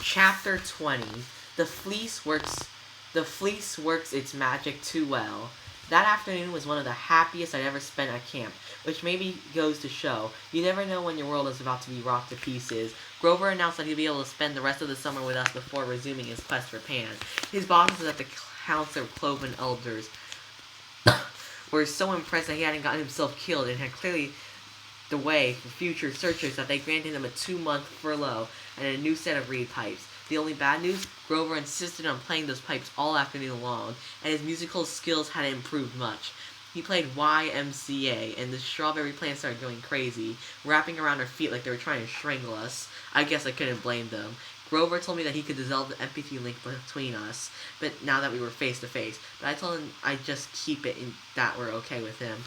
Chapter 20. The Fleece works the Fleece works its magic too well. That afternoon was one of the happiest I'd ever spent at camp, which maybe goes to show you never know when your world is about to be rocked to pieces. Grover announced that he'd be able to spend the rest of the summer with us before resuming his quest for Pan. His bosses at the Council of Cloven Elders were so impressed that he hadn't gotten himself killed and had clearly the way for future searchers that they granted him a 2-month furlough and a new set of reed pipes. The only bad news, Grover insisted on playing those pipes all afternoon long, and his musical skills hadn't improved much. He played YMCA, and the strawberry plants started going crazy, wrapping around our feet like they were trying to strangle us. I guess I couldn't blame them. Grover told me that he could dissolve the empathy link between us, but now that we were face to face. But I told him I'd just keep it in that we're okay with him.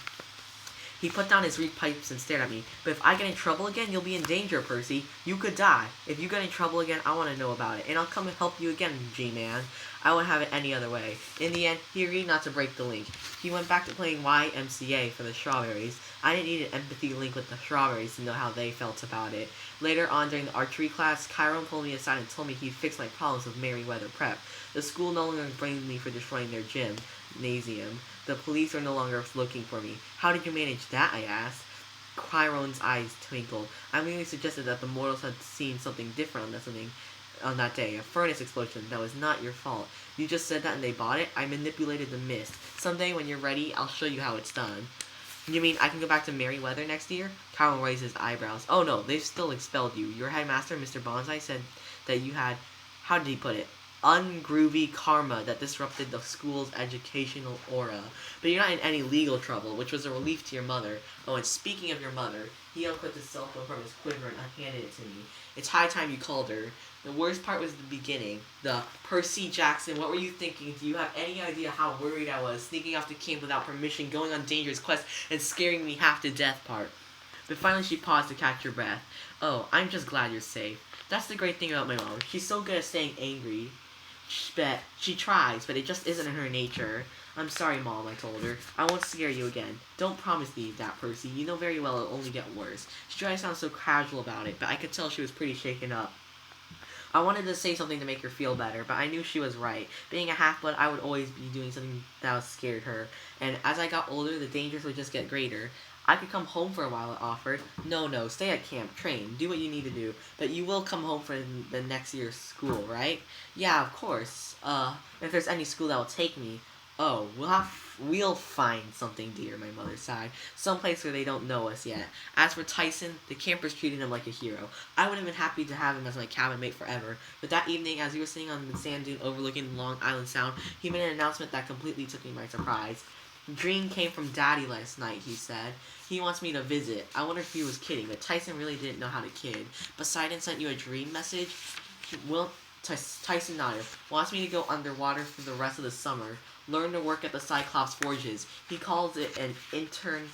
He put down his reed pipes and stared at me. But if I get in trouble again, you'll be in danger, Percy. You could die. If you get in trouble again, I want to know about it. And I'll come and help you again, G-Man. I wouldn't have it any other way. In the end, he agreed not to break the link. He went back to playing YMCA for the strawberries. I didn't need an empathy link with the strawberries to know how they felt about it. Later on during the archery class, Chiron pulled me aside and told me he'd fix my problems with Merryweather Prep. The school no longer blamed me for destroying their gymnasium. The police are no longer looking for me. How did you manage that, I asked. Chiron's eyes twinkled. I merely suggested that the mortals had seen something different on that day. A furnace explosion. That was not your fault. You just said that and they bought it? I manipulated the mist. Someday when you're ready, I'll show you how it's done. You mean I can go back to Merryweather next year? Chiron raised his eyebrows. Oh no, they've still expelled you. Your headmaster, Mr. Bonsai, said that you had, how did he put it? Ungroovy karma that disrupted the school's educational aura. But you're not in any legal trouble, which was a relief to your mother. Oh, and speaking of your mother, he unput his cell phone from his quiver and handed it to me. It's high time you called her. The worst part was the beginning. The Percy Jackson, what were you thinking? Do you have any idea how worried I was, sneaking off to camp without permission, going on dangerous quests, and scaring me half to death part? But finally she paused to catch her breath. Oh, I'm just glad you're safe. That's the great thing about my mom. She's so good at staying angry. But she tries, but it just isn't in her nature. I'm sorry, Mom, I told her. I won't scare you again. Don't promise me that, Percy. You know very well it'll only get worse. She tried to sound so casual about it, but I could tell she was pretty shaken up. I wanted to say something to make her feel better, but I knew she was right. Being a half-blood, I would always be doing something that scared her. And as I got older, the dangers would just get greater. I could come home for a while, I offered. No, stay at camp, train, do what you need to do. But you will come home for the next year's school, right? Yeah, of course. If there's any school that will take me. Oh, we'll find something, dear, my mother sighed. Someplace where they don't know us yet. As for Tyson, the campers treated him like a hero. I would have been happy to have him as my cabin mate forever. But that evening, as we were sitting on the sand dune overlooking Long Island Sound, he made an announcement that completely took me by surprise. Dream came from Daddy last night, he said. He wants me to visit. I wonder if he was kidding, but Tyson really didn't know how to kid. Poseidon sent you a dream message? Well, Tyson nodded. Wants me to go underwater for the rest of the summer. Learn to work at the Cyclops Forges. He calls it an internship?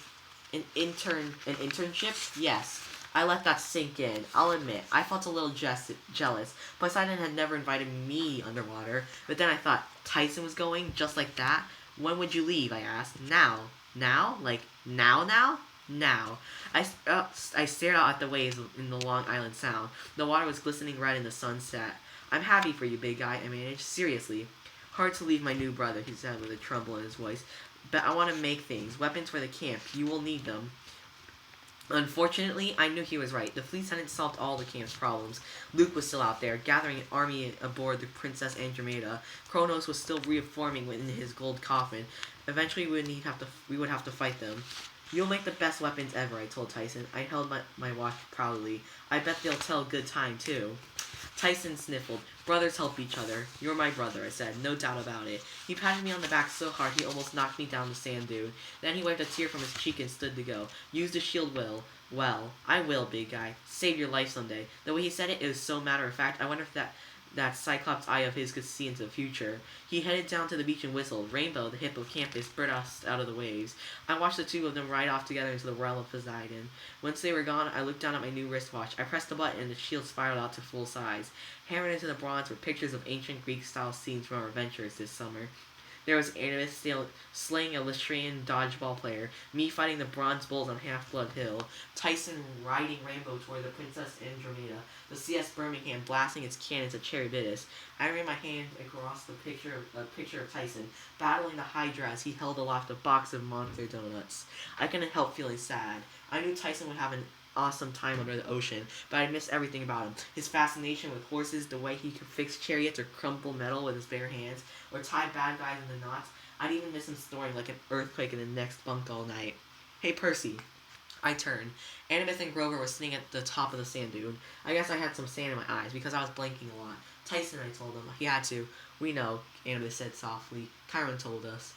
Yes. I let that sink in. I'll admit, I felt a little jealous. Poseidon had never invited me underwater, but then I thought, Tyson was going just like that? When would you leave? I asked. Now. Now? Like, now? Now. I stared out at the waves in the Long Island Sound. The water was glistening red in the sunset. I'm happy for you, big guy, I managed. Seriously. Hard to leave my new brother, he said with a tremble in his voice. But I want to make things. Weapons for the camp. You will need them. Unfortunately, I knew he was right. The fleet hadn't solved all the camp's problems. Luke was still out there, gathering an army aboard the Princess Andromeda. Kronos was still reforming within his gold coffin. Eventually, we would have to fight them. You'll make the best weapons ever, I told Tyson. I held my watch proudly. I bet they'll tell good time, too. Tyson sniffled. Brothers help each other. You're my brother, I said, no doubt about it. He patted me on the back so hard he almost knocked me down the sand dune. Then he wiped a tear from his cheek and stood to go. Use the shield well. I will, big guy. Save your life someday. The way he said it was so matter-of-fact, I wonder if that Cyclops eye of his could see into the future. He headed down to the beach and whistled. Rainbow, the hippocampus, spurred us out of the waves. I watched the two of them ride off together into the realm of Poseidon. Once they were gone, I looked down at my new wristwatch. I pressed the button and the shield spiraled out to full size. Hammered into the bronze were pictures of ancient Greek-style scenes from our adventures this summer. There was Annabeth slaying a Lastrian dodgeball player, me fighting the bronze bulls on Half-Blood Hill, Tyson riding Rainbow toward the Princess Andromeda, the CS Birmingham blasting its cannons at Charybdis. I ran my hand across the picture of Tyson, battling the Hydra as he held aloft a box of monster donuts. I couldn't help feeling sad. I knew Tyson would have an awesome time under the ocean, but I missed everything about him. His fascination with horses, the way he could fix chariots or crumple metal with his bare hands, or tie bad guys into knots. I'd even miss him snoring like an earthquake in the next bunk all night. Hey, Percy. I turned. Annabeth and Grover were sitting at the top of the sand dune. I guess I had some sand in my eyes because I was blinking a lot. Tyson, I told him. He had to. We know, Annabeth said softly. Chiron told us.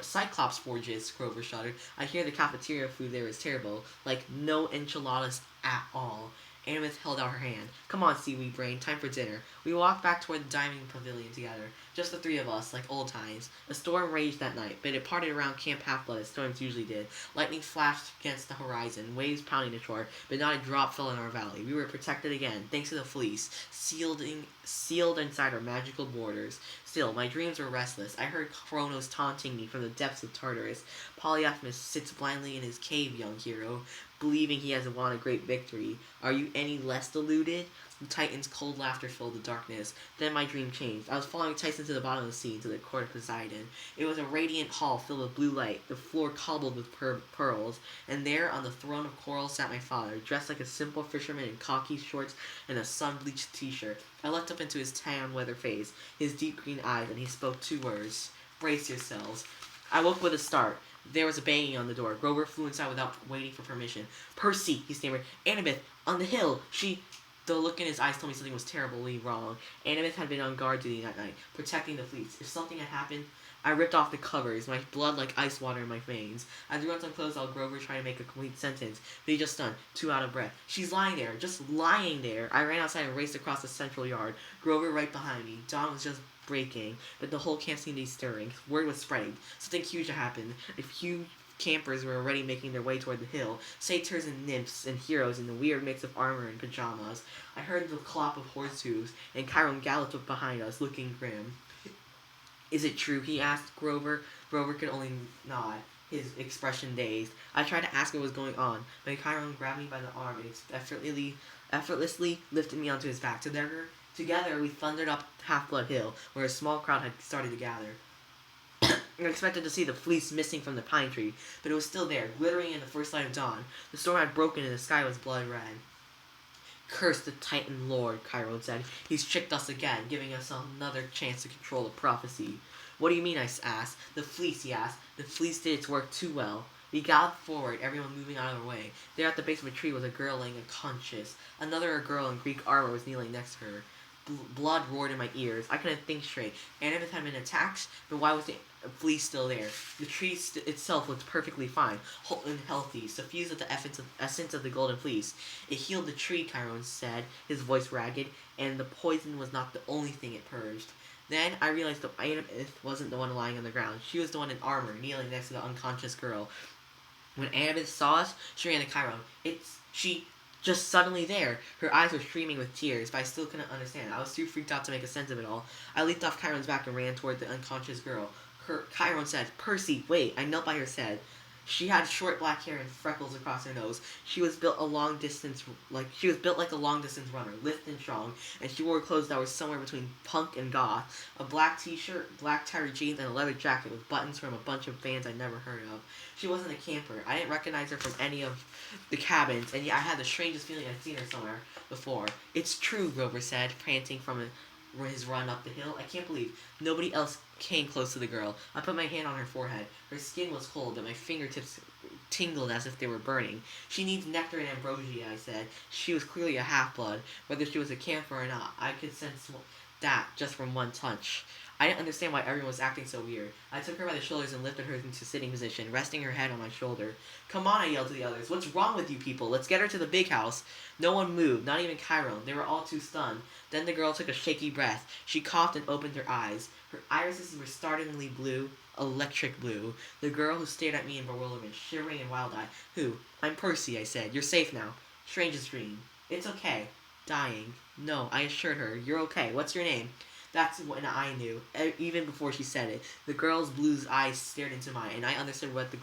Cyclops forges, Grover shuddered. I hear the cafeteria food there is terrible. Like, no enchiladas at all. Annabeth held out her hand. Come on, seaweed brain, time for dinner. We walked back toward the dining pavilion together. Just the three of us, like old times. A storm raged that night, but it parted around Camp Half-Blood as storms usually did. Lightning flashed against the horizon, waves pounding the shore, but not a drop fell in our valley. We were protected again, thanks to the fleece, sealed inside our magical borders. Still, my dreams were restless. I heard Kronos taunting me from the depths of Tartarus. Polyphemus sits blindly in his cave, young hero, believing he has won a great victory. Are you any less deluded? The Titan's cold laughter filled the darkness. Then my dream changed. I was following Tyson to the bottom of the sea, to the court of Poseidon. It was a radiant hall filled with blue light, the floor cobbled with pearls, and there on the throne of coral sat my father, dressed like a simple fisherman in khaki shorts and a sun-bleached t-shirt. I looked up into his tan, weather face, his deep green eyes, and he spoke two words. Brace yourselves. I woke with a start. There was a banging on the door. Grover flew inside without waiting for permission. Percy, he stammered. Annabeth, on the hill. The look in his eyes told me something was terribly wrong. Annabeth had been on guard duty that night, protecting the fleets. If something had happened, I ripped off the covers, my blood like ice water in my veins. I threw on some clothes while Grover tried to make a complete sentence, but he just stunned, too out of breath. She's lying there, just lying there. I ran outside and raced across the central yard. Grover right behind me. Dawn was just breaking, but the whole camp seemed to be stirring. Word was spreading. Something huge had happened. A few campers were already making their way toward the hill, satyrs and nymphs and heroes in the weird mix of armor and pajamas. I heard the clop of horse hooves, and Chiron galloped up behind us, looking grim. Is it true? He asked Grover. Grover could only nod, his expression dazed. I tried to ask what was going on, but Chiron grabbed me by the arm and effortlessly lifted me onto his back. Together we thundered up Half-Blood Hill, where a small crowd had started to gather. I expected to see the fleece missing from the pine tree, but it was still there, glittering in the first light of dawn. The storm had broken and the sky was blood red. Curse the Titan Lord, Chiron said. He's tricked us again, giving us another chance to control the prophecy. What do you mean, I asked. The fleece, he asked. The fleece did its work too well. We galloped forward, everyone moving out of our way. There at the base of a tree was a girl laying unconscious. Another girl in Greek armor was kneeling next to her. Blood roared in my ears. I couldn't think straight. Annabeth had been attacked, but why was the fleece still there? The tree itself looked perfectly fine, whole and healthy, suffused with the essence of the golden fleece. It healed the tree, Chiron said, his voice ragged, and the poison was not the only thing it purged. Then I realized that Annabeth wasn't the one lying on the ground. She was the one in armor, kneeling next to the unconscious girl. When Annabeth saw us, she ran to Chiron. She just suddenly there. Her eyes were streaming with tears, but I still couldn't understand. I was too freaked out to make a sense of it all. I leaped off Chiron's back and ran toward the unconscious girl. Chiron said, Percy, wait. I knelt by her side. She had short black hair and freckles across her nose. She was built like a long distance runner, lithe and strong, and she wore clothes that were somewhere between punk and goth. A black t-shirt, black tighter jeans, and a leather jacket with buttons from a bunch of bands I'd never heard of. She wasn't a camper. I didn't recognize her from any of the cabins, and yet I had the strangest feeling I'd seen her somewhere before. It's true, Grover said, panting from his run up the hill. I can't believe nobody else came close to the girl. I put my hand on her forehead. Her skin was cold, but my fingertips tingled as if they were burning. She needs nectar and ambrosia, I said. She was clearly a half-blood. Whether she was a camper or not, I could sense that just from one touch. I didn't understand why everyone was acting so weird. I took her by the shoulders and lifted her into sitting position, resting her head on my shoulder. Come on, I yelled to the others. What's wrong with you people? Let's get her to the big house. No one moved, not even Chiron. They were all too stunned. Then the girl took a shaky breath. She coughed and opened her eyes. Her irises were startlingly blue, electric blue. The girl who stared at me in bewilderment, shivering and wild-eyed. Who? I'm Percy, I said. You're safe now. Strangest dream. It's okay. Dying. No, I assured her. You're okay. What's your name? That's when I knew, even before she said it. The girl's blue eyes stared into mine, and I understood what the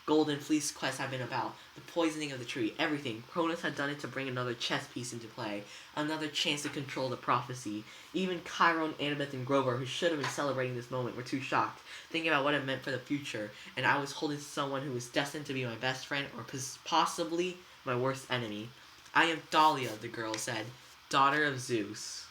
Golden Fleece quest had been about. The poisoning of the tree, everything. Cronus had done it to bring another chess piece into play. Another chance to control the prophecy. Even Chiron, Annabeth, and Grover, who should have been celebrating this moment, were too shocked, thinking about what it meant for the future, and I was holding someone who was destined to be my best friend, or possibly my worst enemy. I am Dahlia, the girl said, daughter of Zeus.